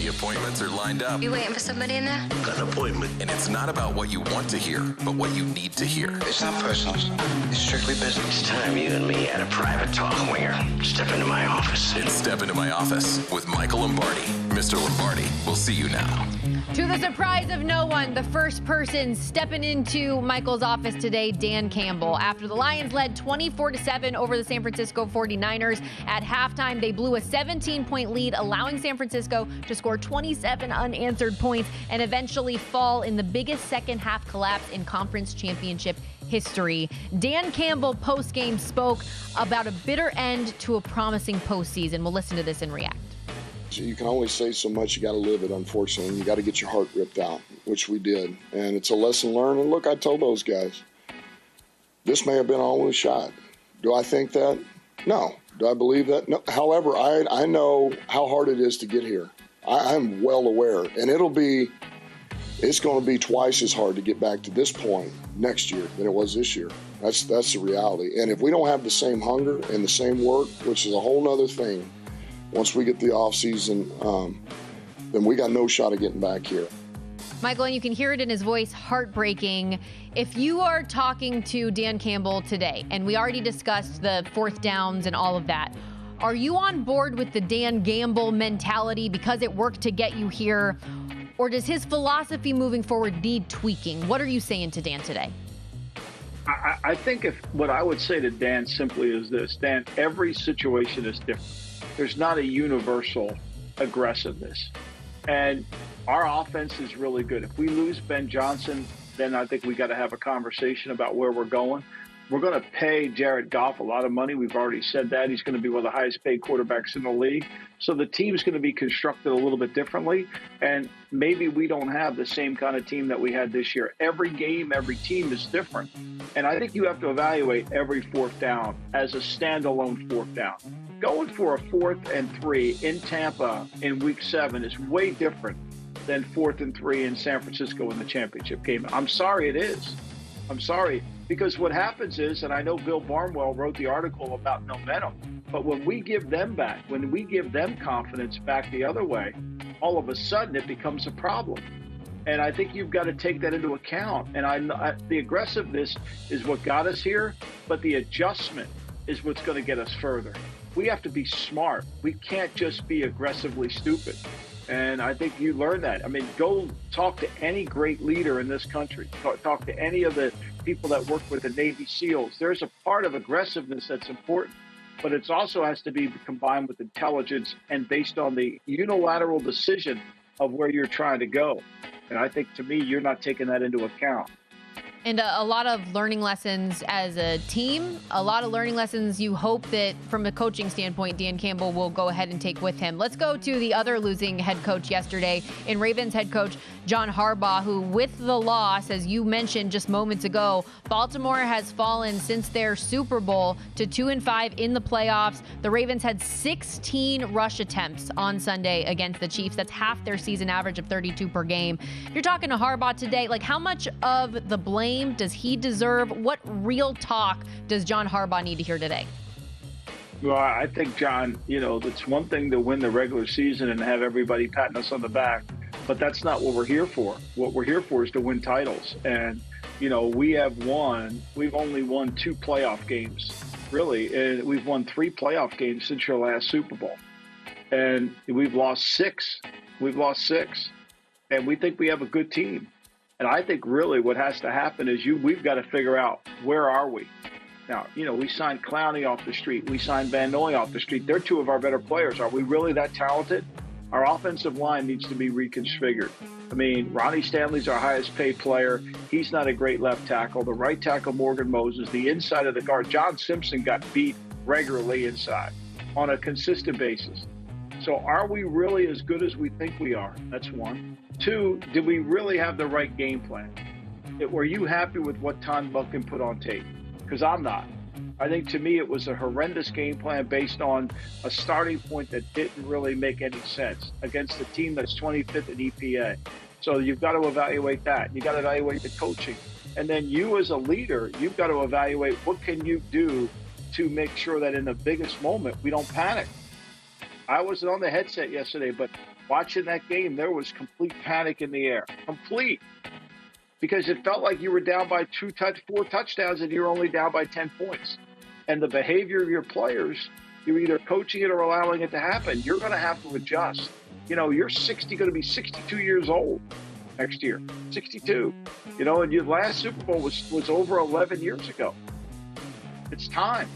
The appointments are lined up. You waiting for somebody in there? Got an appointment. And it's not about what you want to hear, but what you need to hear. It's not personal. It's strictly business. It's time you and me had a private talk, Winger. Step into my office. It's Step Into My Office with Michael Lombardi. Mr. Lombardi, we'll see you now. To the surprise of no one, the first person stepping into Michael's office today, Dan Campbell. After the Lions led 24-7 over the San Francisco 49ers at halftime, they blew a 17-point lead, allowing San Francisco to score 27 unanswered points and eventually fall in the biggest second-half collapse in conference championship history. Dan Campbell post-game spoke about a bitter end to a promising postseason. We'll listen to this and react. You can only say so much. You got to live it, unfortunately. You got to get your heart ripped out, which we did. And it's a lesson learned. And look, I told those guys, this may have been our only shot. Do I think that? No. Do I believe that? No. However, I know how hard it is to get here. I'm well aware. And it's going to be twice as hard to get back to this point next year than it was this year. That's the reality. And if we don't have the same hunger and the same work, which is a whole nother thing, once we get the offseason, then we got no shot of getting back here. Michael, and you can hear it in his voice, heartbreaking. If you are talking to Dan Campbell today, and we already discussed the fourth downs and all of that, are you on board with the Dan Campbell mentality because it worked to get you here? Or does his philosophy moving forward need tweaking? What are you saying to Dan today? I think what I would say to Dan simply is this: Dan, every situation is different. There's not a universal aggressiveness. And our offense is really good. If we lose Ben Johnson, then I think we got to have a conversation about where we're going. We're going to pay Jared Goff a lot of money. We've already said that. He's going to be one of the highest paid quarterbacks in the league. So the team's going to be constructed a little bit differently. And maybe we don't have the same kind of team that we had this year. Every game, every team is different. And I think you have to evaluate every fourth down as a standalone fourth down. Going for a 4th and 3 in Tampa in week 7 is way different than 4th and 3 in San Francisco in the championship game. I'm sorry it is. I'm sorry. Because what happens is, and I know Bill Barnwell wrote the article about momentum, but when we give them back, when we give them confidence back the other way, all of a sudden it becomes a problem. And I think you've got to take that into account. And the aggressiveness is what got us here, but the adjustment is what's going to get us further. We have to be smart. We can't just be aggressively stupid. And I think you learn that. I mean, go talk to any great leader in this country. Talk to any of the people that work with the Navy SEALs. There's a part of aggressiveness that's important, but it also has to be combined with intelligence and based on the unilateral decision of where you're trying to go. And I think, to me, you're not taking that into account. And a lot of learning lessons as a team, a lot of learning lessons you hope that from a coaching standpoint, Dan Campbell will go ahead and take with him. Let's go to the other losing head coach yesterday in Ravens head coach John Harbaugh, who with the loss, as you mentioned just moments ago, Baltimore has fallen since their Super Bowl to 2-5 in the playoffs. The Ravens had 16 rush attempts on Sunday against the Chiefs. That's half their season average of 32 per game. You're talking to Harbaugh today, like how much of the blame does he deserve? What real talk does John Harbaugh need to hear today? Well, I think, John, it's one thing to win the regular season and have everybody patting us on the back, but that's not what we're here for. What we're here for is to win titles. And, we've only won 2 playoff games, really. And we've won 3 playoff games since your last Super Bowl. And we've lost 6. And we think we have a good team. And I think really what has to happen is we've got to figure out, where are we? Now, we signed Clowney off the street. We signed Van Noy off the street. They're 2 of our better players. Are we really that talented? Our offensive line needs to be reconfigured. I mean, Ronnie Stanley's our highest paid player. He's not a great left tackle. The right tackle, Morgan Moses, the inside of the guard, John Simpson got beat regularly inside on a consistent basis. So are we really as good as we think we are? That's one. 2, did we really have the right game plan? Were you happy with what Todd Monken put on tape? Because I'm not. I think, to me, it was a horrendous game plan based on a starting point that didn't really make any sense against a team that's 25th in EPA. So you've got to evaluate that. You got to evaluate the coaching. And then you as a leader, you've got to evaluate what can you do to make sure that in the biggest moment we don't panic. I wasn't on the headset yesterday, but watching that game, there was complete panic in the air. Complete. Because it felt like you were down by 4 touchdowns and you're only down by 10 points. And the behavior of your players, you're either coaching it or allowing it to happen. You're going to have to adjust. You're going to be 62 years old next year. 62. And your last Super Bowl was over 11 years ago. It's time.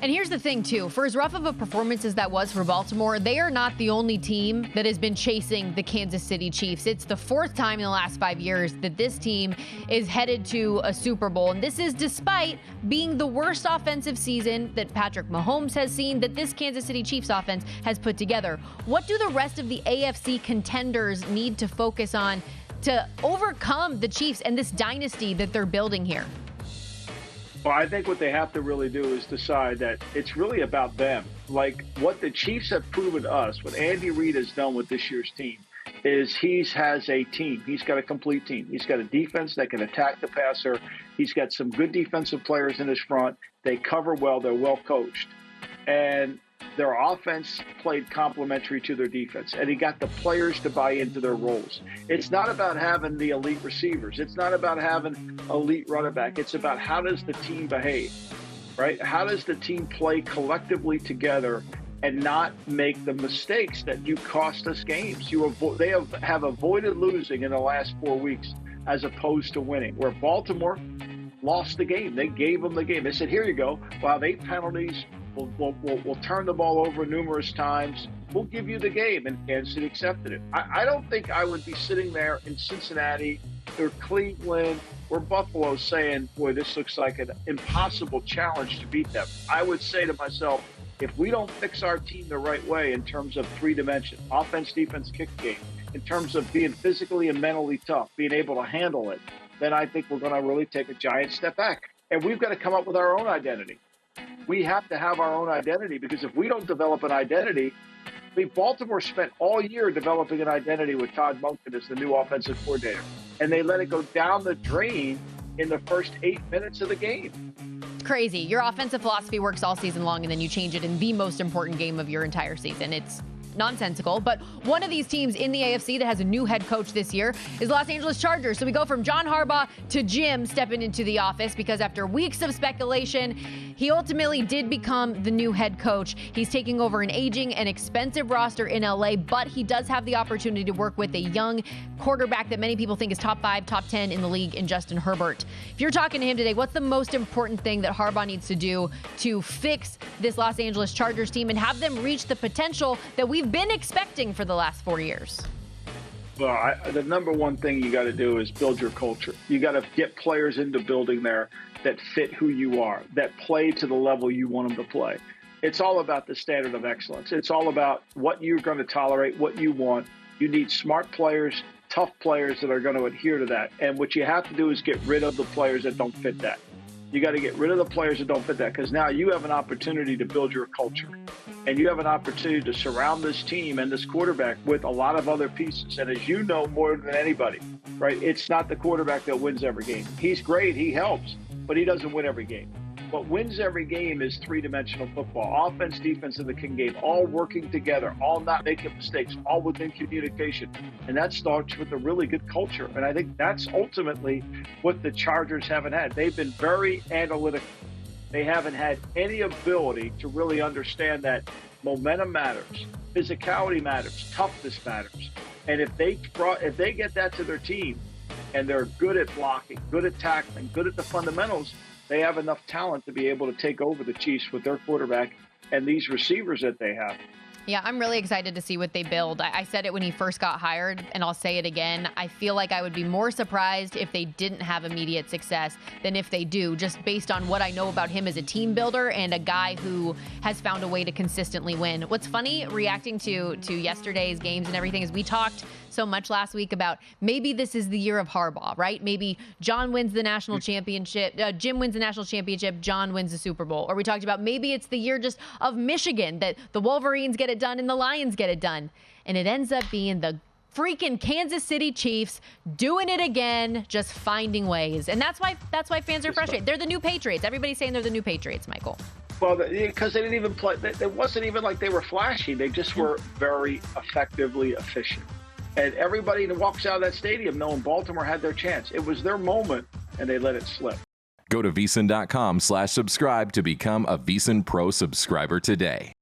And here's the thing, too. For as rough of a performance as that was for Baltimore, they are not the only team that has been chasing the Kansas City Chiefs. It's the 4th time in the last 5 years that this team is headed to a Super Bowl. And this is despite being the worst offensive season that Patrick Mahomes has seen, that this Kansas City Chiefs offense has put together. What do the rest of the AFC contenders need to focus on to overcome the Chiefs and this dynasty that they're building here? Well, I think what they have to really do is decide that it's really about them. Like what the Chiefs have proven to us, what Andy Reid has done with this year's team, is he has a team. He's got a complete team. He's got a defense that can attack the passer. He's got some good defensive players in his front. They cover well. They're well coached. And their offense played complementary to their defense, and he got the players to buy into their roles. It's not about having the elite receivers. It's not about having elite running back. It's about how does the team behave, right? How does the team play collectively together and not make the mistakes that you cost us games? They have avoided losing in the last 4 weeks as opposed to winning, where Baltimore lost the game. They gave them the game. They said, here you go. We'll have 8 penalties. We'll turn the ball over numerous times. We'll give you the game, and Kansas City accepted it. I don't think I would be sitting there in Cincinnati or Cleveland or Buffalo saying, boy, this looks like an impossible challenge to beat them. I would say to myself, if we don't fix our team the right way in terms of 3 dimensions, offense, defense, kick game, in terms of being physically and mentally tough, being able to handle it, then I think we're going to really take a giant step back. And we've got to come up with our own identity. We have to have our own identity, because if we don't develop an identity, Baltimore spent all year developing an identity with Todd Monken as the new offensive coordinator, and they let it go down the drain in the first 8 minutes of the game. Crazy. Your offensive philosophy works all season long, and then you change it in the most important game of your entire season. It's nonsensical. But one of these teams in the AFC that has a new head coach this year is Los Angeles Chargers. So we go from John Harbaugh to Jim stepping into the office, because after weeks of speculation, he ultimately did become the new head coach. He's taking over an aging and expensive roster in LA, but he does have the opportunity to work with a young quarterback that many people think is top 5, top 10 in the league in Justin Herbert. If you're talking to him today, what's the most important thing that Harbaugh needs to do to fix this Los Angeles Chargers team and have them reach the potential that we've been expecting for the last 4 years? Well, the number one thing you got to do is build your culture. You got to get players into building there that fit who you are, that play to the level you want them to play. It's all about the standard of excellence. It's all about what you're going to tolerate, what you want. You need smart players, tough players that are going to adhere to that. And what you have to do is get rid of the players that don't fit that. You got to get rid of the players that don't fit that, because now you have an opportunity to build your culture. And you have an opportunity to surround this team and this quarterback with a lot of other pieces. And as you know more than anybody, right, it's not the quarterback that wins every game. He's great, he helps, but he doesn't win every game. What wins every game is 3-dimensional football, offense, defense, and the king game, all working together, all not making mistakes, all within communication. And that starts with a really good culture. And I think that's ultimately what the Chargers haven't had. They've been very analytical. They haven't had any ability to really understand that momentum matters, physicality matters, toughness matters. And if they get that to their team, and they're good at blocking, good at tackling, good at the fundamentals, they have enough talent to be able to take over the Chiefs with their quarterback and these receivers that they have. Yeah, I'm really excited to see what they build. I said it when he first got hired, and I'll say it again. I feel like I would be more surprised if they didn't have immediate success than if they do, just based on what I know about him as a team builder and a guy who has found a way to consistently win. What's funny, reacting to yesterday's games and everything, is we talked so much last week about maybe this is the year of Harbaugh, right? Maybe John wins the national championship, Jim wins the national championship, John wins the Super Bowl. Or we talked about maybe it's the year just of Michigan, that the Wolverines get it done and the Lions get it done. And it ends up being the freaking Kansas City Chiefs doing it again, just finding ways. And that's why fans are frustrated. They're the new Patriots. Everybody's saying they're the new Patriots, Michael. Well, because they didn't even play. It wasn't even like they were flashy. They just were very effectively efficient. And everybody that walks out of that stadium knowing Baltimore had their chance. It was their moment, and they let it slip. Go to VSiN.com/subscribe to become a VSiN Pro subscriber today.